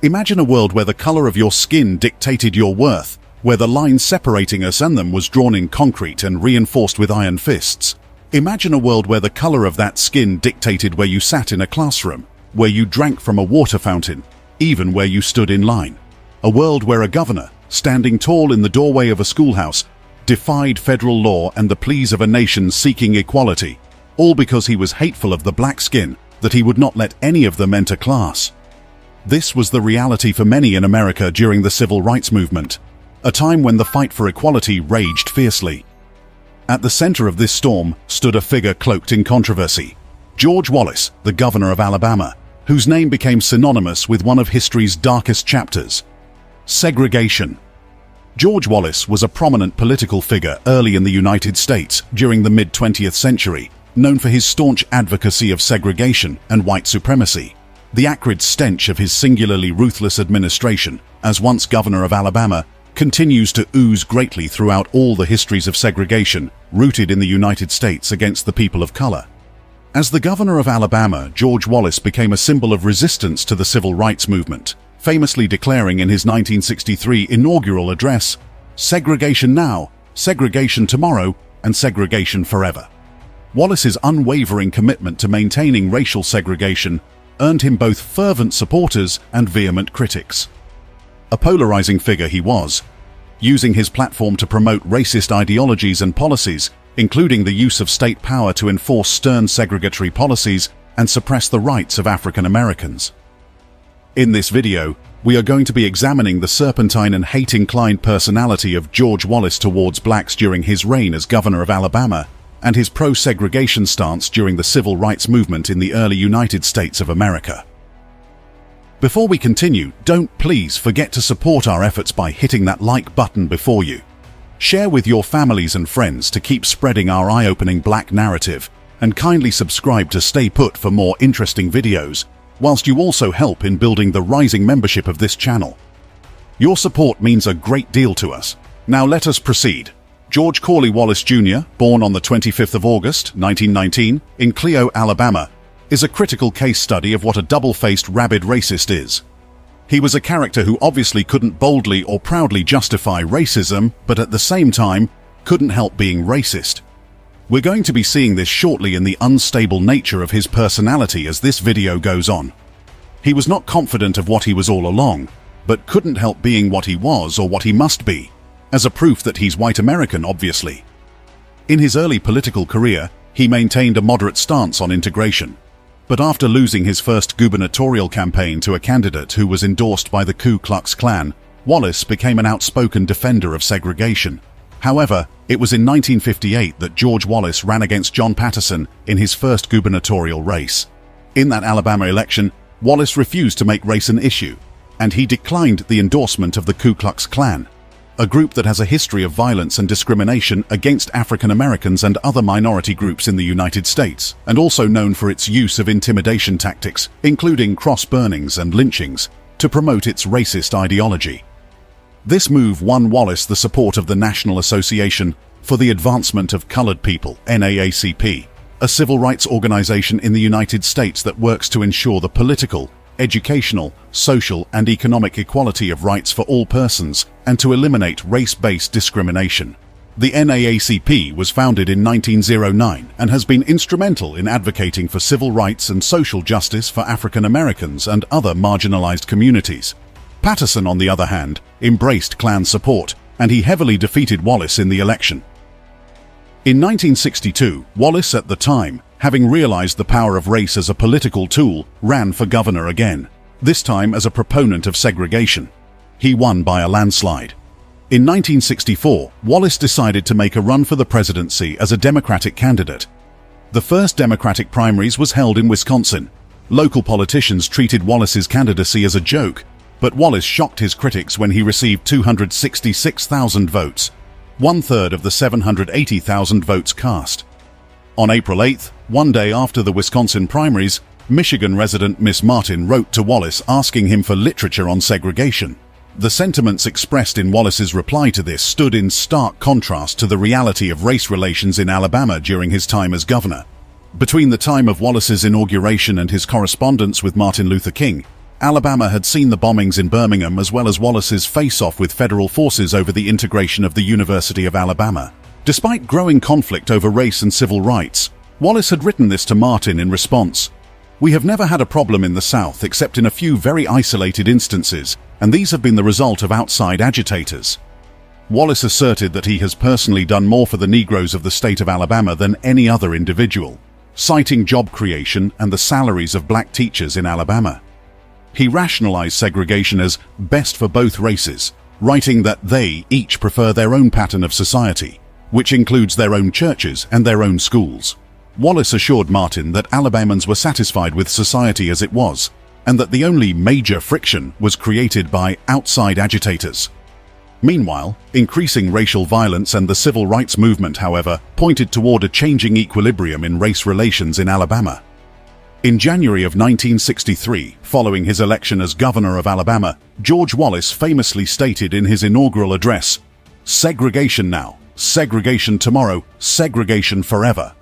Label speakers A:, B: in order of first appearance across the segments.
A: Imagine a world where the color of your skin dictated your worth, where the line separating us and them was drawn in concrete and reinforced with iron fists. Imagine a world where the color of that skin dictated where you sat in a classroom, where you drank from a water fountain, even where you stood in line. A world where a governor, standing tall in the doorway of a schoolhouse, defied federal law and the pleas of a nation seeking equality, all because he was hateful of the black skin, that he would not let any of them enter class. This was the reality for many in America during the Civil Rights Movement, a time when the fight for equality raged fiercely. At the center of this storm stood a figure cloaked in controversy, George Wallace, the governor of Alabama, whose name became synonymous with one of history's darkest chapters: segregation. George Wallace was a prominent political figure early in the United States during the mid-20th century, known for his staunch advocacy of segregation and white supremacy. The acrid stench of his singularly ruthless administration, as once governor of Alabama, continues to ooze greatly throughout all the histories of segregation rooted in the United States against the people of color. As the governor of Alabama, George Wallace became a symbol of resistance to the Civil Rights Movement, famously declaring in his 1963 inaugural address, "Segregation now, segregation tomorrow, and segregation forever." Wallace's unwavering commitment to maintaining racial segregation earned him both fervent supporters and vehement critics. A polarizing figure he was, using his platform to promote racist ideologies and policies, including the use of state power to enforce stern segregatory policies and suppress the rights of African Americans. In this video, we are going to be examining the serpentine and hate-inclined personality of George Wallace towards blacks during his reign as governor of Alabama, and his pro-segregation stance during the Civil Rights Movement in the early United States of America. Before we continue, don't please forget to support our efforts by hitting that like button before you. Share with your families and friends to keep spreading our eye-opening black narrative, and kindly subscribe to Stay Put for more interesting videos, whilst you also help in building the rising membership of this channel. Your support means a great deal to us. Now let us proceed. George Corley Wallace Jr., born on the 25th of August, 1919, in Clio, Alabama, is a critical case study of what a double-faced rabid racist is. He was a character who obviously couldn't boldly or proudly justify racism, but at the same time, couldn't help being racist. We're going to be seeing this shortly in the unstable nature of his personality as this video goes on. He was not confident of what he was all along, but couldn't help being what he was or what he must be, as a proof that he's white American, obviously. In his early political career, he maintained a moderate stance on integration. But after losing his first gubernatorial campaign to a candidate who was endorsed by the Ku Klux Klan, Wallace became an outspoken defender of segregation. However, it was in 1958 that George Wallace ran against John Patterson in his first gubernatorial race. In that Alabama election, Wallace refused to make race an issue, and he declined the endorsement of the Ku Klux Klan, a group that has a history of violence and discrimination against African Americans and other minority groups in the United States, and also known for its use of intimidation tactics, including cross-burnings and lynchings, to promote its racist ideology. This move won Wallace the support of the National Association for the Advancement of Colored People, NAACP, a civil rights organization in the United States that works to ensure the political, educational, social, and economic equality of rights for all persons, and to eliminate race-based discrimination. The NAACP was founded in 1909 and has been instrumental in advocating for civil rights and social justice for African Americans and other marginalized communities. Patterson, on the other hand, embraced Klan support, and he heavily defeated Wallace in the election. In 1962, Wallace, at the time, having realized the power of race as a political tool, ran for governor again, this time as a proponent of segregation. He won by a landslide. In 1964, Wallace decided to make a run for the presidency as a Democratic candidate. The first Democratic primaries was held in Wisconsin. Local politicians treated Wallace's candidacy as a joke, but Wallace shocked his critics when he received 266,000 votes, one-third of the 780,000 votes cast. On April 8th, one day after the Wisconsin primaries, Michigan resident Miss Martin wrote to Wallace asking him for literature on segregation. The sentiments expressed in Wallace's reply to this stood in stark contrast to the reality of race relations in Alabama during his time as governor. Between the time of Wallace's inauguration and his correspondence with Martin Luther King, Alabama had seen the bombings in Birmingham as well as Wallace's face-off with federal forces over the integration of the University of Alabama. Despite growing conflict over race and civil rights, Wallace had written this to Martin in response. "We have never had a problem in the South except in a few very isolated instances, and these have been the result of outside agitators." Wallace asserted that he has personally done more for the Negroes of the state of Alabama than any other individual, citing job creation and the salaries of black teachers in Alabama. He rationalized segregation as best for both races, writing that they each prefer their own pattern of society, which includes their own churches and their own schools. Wallace assured Martin that Alabamans were satisfied with society as it was, and that the only major friction was created by outside agitators. Meanwhile, increasing racial violence and the civil rights movement, however, pointed toward a changing equilibrium in race relations in Alabama. In January of 1963, following his election as governor of Alabama, George Wallace famously stated in his inaugural address, "Segregation now, segregation tomorrow, segregation forever."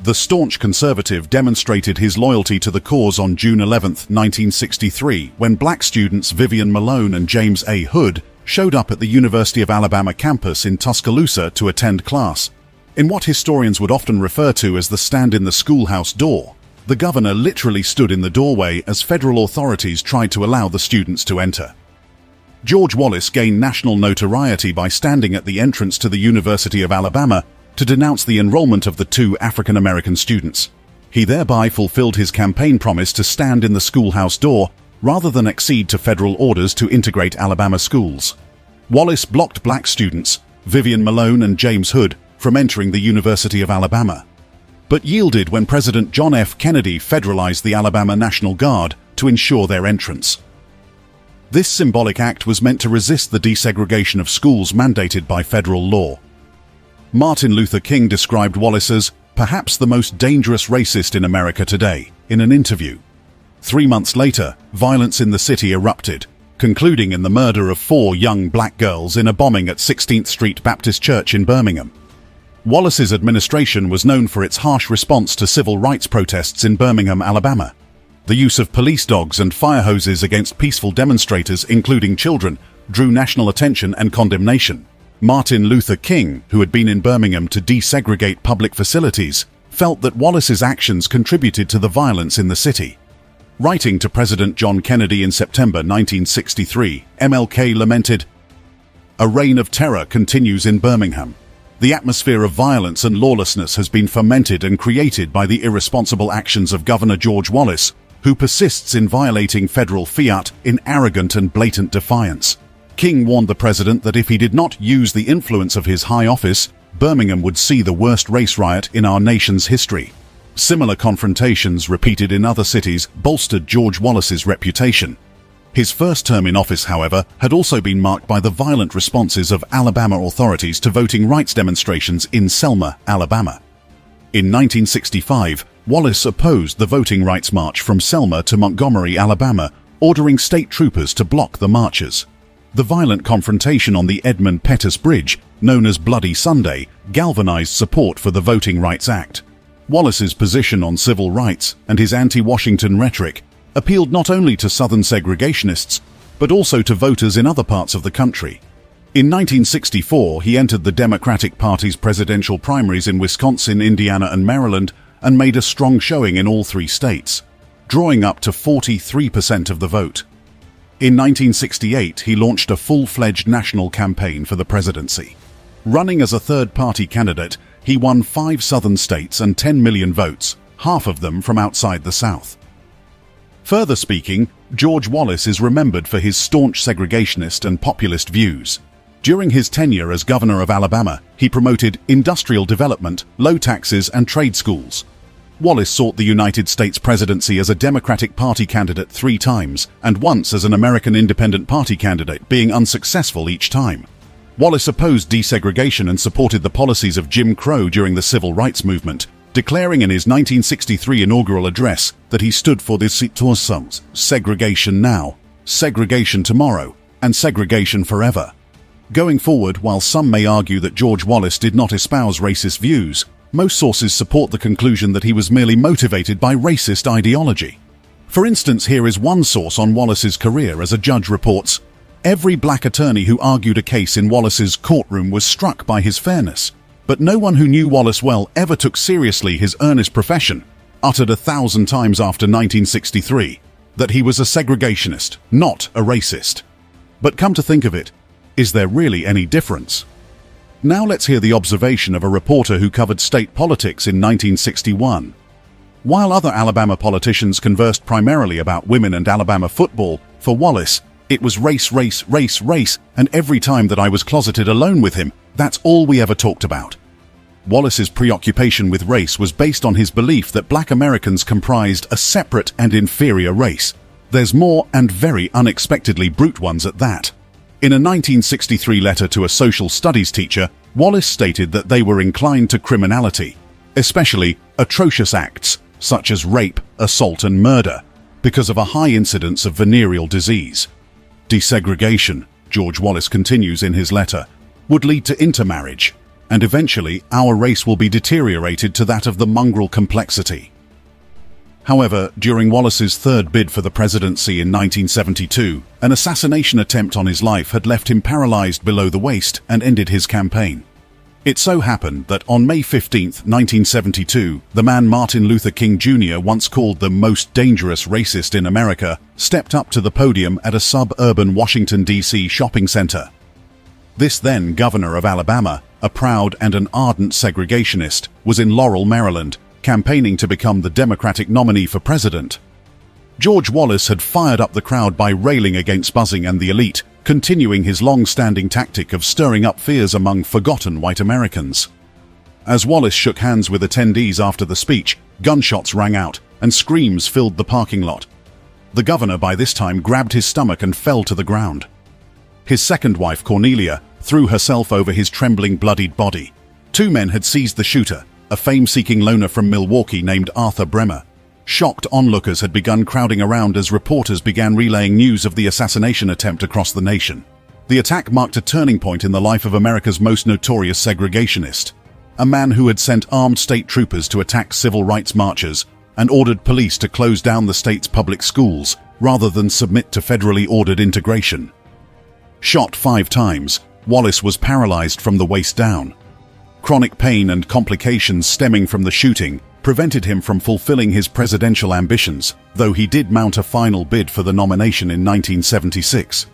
A: The staunch conservative demonstrated his loyalty to the cause on June 11, 1963, when black students Vivian Malone and James A. Hood showed up at the University of Alabama campus in Tuscaloosa to attend class. In what historians would often refer to as the stand in the schoolhouse door, the governor literally stood in the doorway as federal authorities tried to allow the students to enter. George Wallace gained national notoriety by standing at the entrance to the University of Alabama to denounce the enrollment of the two African-American students. He thereby fulfilled his campaign promise to stand in the schoolhouse door rather than accede to federal orders to integrate Alabama schools. Wallace blocked black students, Vivian Malone and James Hood, from entering the University of Alabama, but yielded when President John F. Kennedy federalized the Alabama National Guard to ensure their entrance. This symbolic act was meant to resist the desegregation of schools mandated by federal law. Martin Luther King described Wallace as perhaps the most dangerous racist in America today in an interview. 3 months later, violence in the city erupted, concluding in the murder of 4 young black girls in a bombing at 16th Street Baptist Church in Birmingham. Wallace's administration was known for its harsh response to civil rights protests in Birmingham, Alabama. The use of police dogs and fire hoses against peaceful demonstrators, including children, drew national attention and condemnation. Martin Luther King, who had been in Birmingham to desegregate public facilities, felt that Wallace's actions contributed to the violence in the city. Writing to President John Kennedy in September 1963, MLK lamented, "A reign of terror continues in Birmingham. The atmosphere of violence and lawlessness has been fomented and created by the irresponsible actions of Governor George Wallace, who persists in violating federal fiat in arrogant and blatant defiance." King warned the president that if he did not use the influence of his high office, Birmingham would see the worst race riot in our nation's history. Similar confrontations repeated in other cities bolstered George Wallace's reputation. His first term in office, however, had also been marked by the violent responses of Alabama authorities to voting rights demonstrations in Selma, Alabama. In 1965, Wallace opposed the voting rights march from Selma to Montgomery, Alabama, ordering state troopers to block the marchers. The violent confrontation on the Edmund Pettus Bridge, known as Bloody Sunday, galvanized support for the Voting Rights Act. Wallace's position on civil rights and his anti-Washington rhetoric appealed not only to Southern segregationists, but also to voters in other parts of the country. In 1964, he entered the Democratic Party's presidential primaries in Wisconsin, Indiana, and Maryland, and made a strong showing in all 3 states, drawing up to 43% of the vote. In 1968, he launched a full-fledged national campaign for the presidency. Running as a third-party candidate, he won 5 southern states and 10 million votes, half of them from outside the South. Further speaking, George Wallace is remembered for his staunch segregationist and populist views. During his tenure as governor of Alabama, he promoted industrial development, low taxes, and trade schools. Wallace sought the United States presidency as a Democratic Party candidate 3 times, and once as an American Independent Party candidate, being unsuccessful each time. Wallace opposed desegregation and supported the policies of Jim Crow during the Civil Rights Movement, declaring in his 1963 inaugural address that he stood for the segregation now, segregation tomorrow, and segregation forever. Going forward, while some may argue that George Wallace did not espouse racist views, most sources support the conclusion that he was merely motivated by racist ideology. For instance, here is one source on Wallace's career as a judge reports, "Every black attorney who argued a case in Wallace's courtroom was struck by his fairness, but no one who knew Wallace well ever took seriously his earnest profession, uttered 1,000 times after 1963, that he was a segregationist, not a racist." But come to think of it, is there really any difference? Now let's hear the observation of a reporter who covered state politics in 1961. While other Alabama politicians conversed primarily about women and Alabama football, for Wallace, it was race, race, race, race, and every time that I was closeted alone with him, that's all we ever talked about. Wallace's preoccupation with race was based on his belief that black Americans comprised a separate and inferior race. There's more, and very unexpectedly brute ones at that. In a 1963 letter to a social studies teacher, Wallace stated that they were inclined to criminality, especially atrocious acts such as rape, assault and murder, because of a high incidence of venereal disease. Desegregation, George Wallace continues in his letter, would lead to intermarriage, and eventually our race will be deteriorated to that of the mongrel complexity. However, during Wallace's third bid for the presidency in 1972, an assassination attempt on his life had left him paralyzed below the waist and ended his campaign. It so happened that on May 15, 1972, the man Martin Luther King Jr., once called the most dangerous racist in America, stepped up to the podium at a suburban Washington, D.C. shopping center. This then governor of Alabama, a proud and an ardent segregationist, was in Laurel, Maryland, campaigning to become the Democratic nominee for president. George Wallace had fired up the crowd by railing against buzzing and the elite, continuing his long-standing tactic of stirring up fears among forgotten white Americans. As Wallace shook hands with attendees after the speech, gunshots rang out and screams filled the parking lot. The governor by this time grabbed his stomach and fell to the ground. His second wife, Cornelia, threw herself over his trembling, bloodied body. Two men had seized the shooter, a fame-seeking loner from Milwaukee named Arthur Bremer. Shocked onlookers had begun crowding around as reporters began relaying news of the assassination attempt across the nation. The attack marked a turning point in the life of America's most notorious segregationist, a man who had sent armed state troopers to attack civil rights marchers and ordered police to close down the state's public schools rather than submit to federally ordered integration. Shot 5 times, Wallace was paralyzed from the waist down. Chronic pain and complications stemming from the shooting prevented him from fulfilling his presidential ambitions, though he did mount a final bid for the nomination in 1976.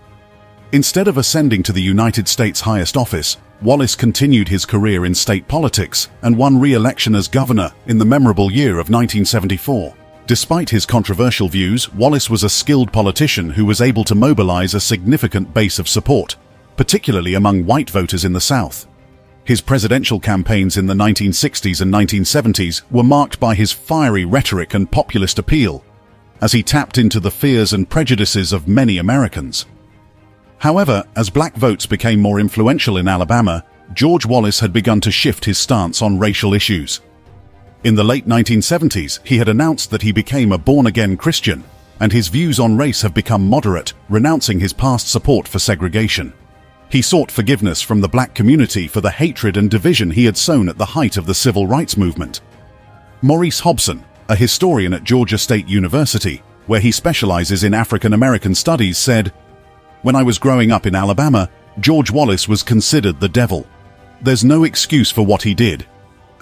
A: Instead of ascending to the United States' highest office, Wallace continued his career in state politics and won re-election as governor in the memorable year of 1974. Despite his controversial views, Wallace was a skilled politician who was able to mobilize a significant base of support, particularly among white voters in the South. His presidential campaigns in the 1960s and 1970s were marked by his fiery rhetoric and populist appeal, as he tapped into the fears and prejudices of many Americans. However, as black votes became more influential in Alabama, George Wallace had begun to shift his stance on racial issues. In the late 1970s, he had announced that he became a born-again Christian, and his views on race have become moderate, renouncing his past support for segregation. He sought forgiveness from the black community for the hatred and division he had sown at the height of the civil rights movement. Maurice Hobson, a historian at Georgia State University, where he specializes in African American studies, said, "When I was growing up in Alabama, George Wallace was considered the devil. There's no excuse for what he did,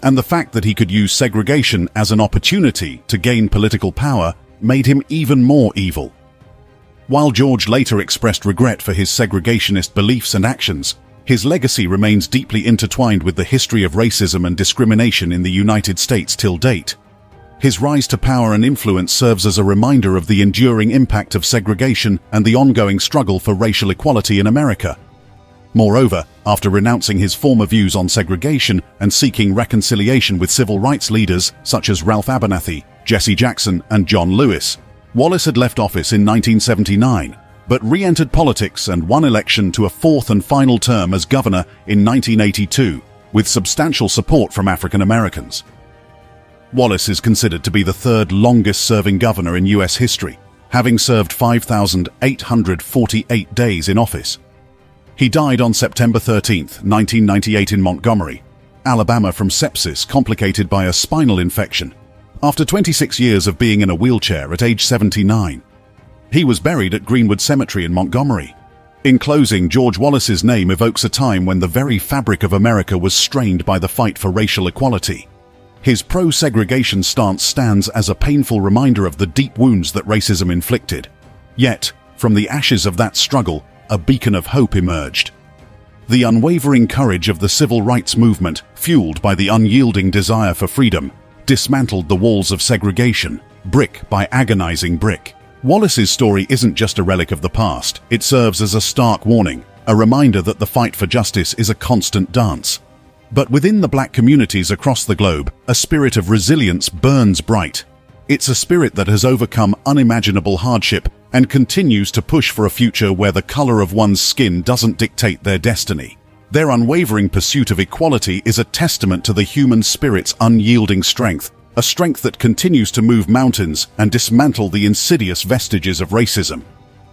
A: and the fact that he could use segregation as an opportunity to gain political power made him even more evil." While George later expressed regret for his segregationist beliefs and actions, his legacy remains deeply intertwined with the history of racism and discrimination in the United States till date. His rise to power and influence serves as a reminder of the enduring impact of segregation and the ongoing struggle for racial equality in America. Moreover, after renouncing his former views on segregation and seeking reconciliation with civil rights leaders such as Ralph Abernathy, Jesse Jackson, and John Lewis, Wallace had left office in 1979, but re-entered politics and won election to a fourth and final term as governor in 1982, with substantial support from African Americans. Wallace is considered to be the third longest-serving governor in U.S. history, having served 5,848 days in office. He died on September 13, 1998 in Montgomery, Alabama from sepsis complicated by a spinal infection. after 26 years of being in a wheelchair at age 79. He was buried at Greenwood Cemetery in Montgomery. In closing, George Wallace's name evokes a time when the very fabric of America was strained by the fight for racial equality. His pro-segregation stance stands as a painful reminder of the deep wounds that racism inflicted. Yet, from the ashes of that struggle, a beacon of hope emerged. The unwavering courage of the civil rights movement, fueled by the unyielding desire for freedom, dismantled the walls of segregation, brick by agonizing brick. Wallace's story isn't just a relic of the past, it serves as a stark warning, a reminder that the fight for justice is a constant dance. But within the black communities across the globe, a spirit of resilience burns bright. It's a spirit that has overcome unimaginable hardship and continues to push for a future where the color of one's skin doesn't dictate their destiny. Their unwavering pursuit of equality is a testament to the human spirit's unyielding strength, a strength that continues to move mountains and dismantle the insidious vestiges of racism.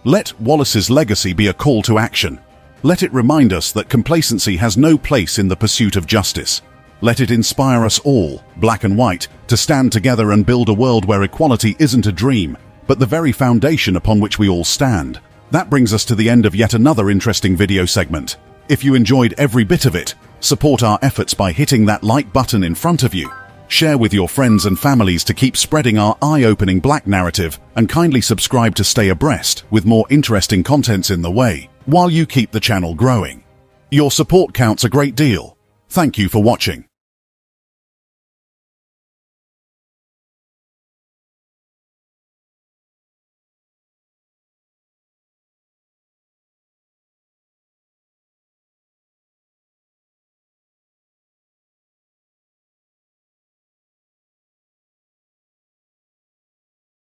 A: Let Wallace's legacy be a call to action. Let it remind us that complacency has no place in the pursuit of justice. Let it inspire us all, black and white, to stand together and build a world where equality isn't a dream, but the very foundation upon which we all stand. That brings us to the end of yet another interesting video segment. If you enjoyed every bit of it, support our efforts by hitting that like button in front of you. Share with your friends and families to keep spreading our eye-opening black narrative, and kindly subscribe to stay abreast with more interesting contents in the way, while you keep the channel growing. Your support counts a great deal. Thank you for watching.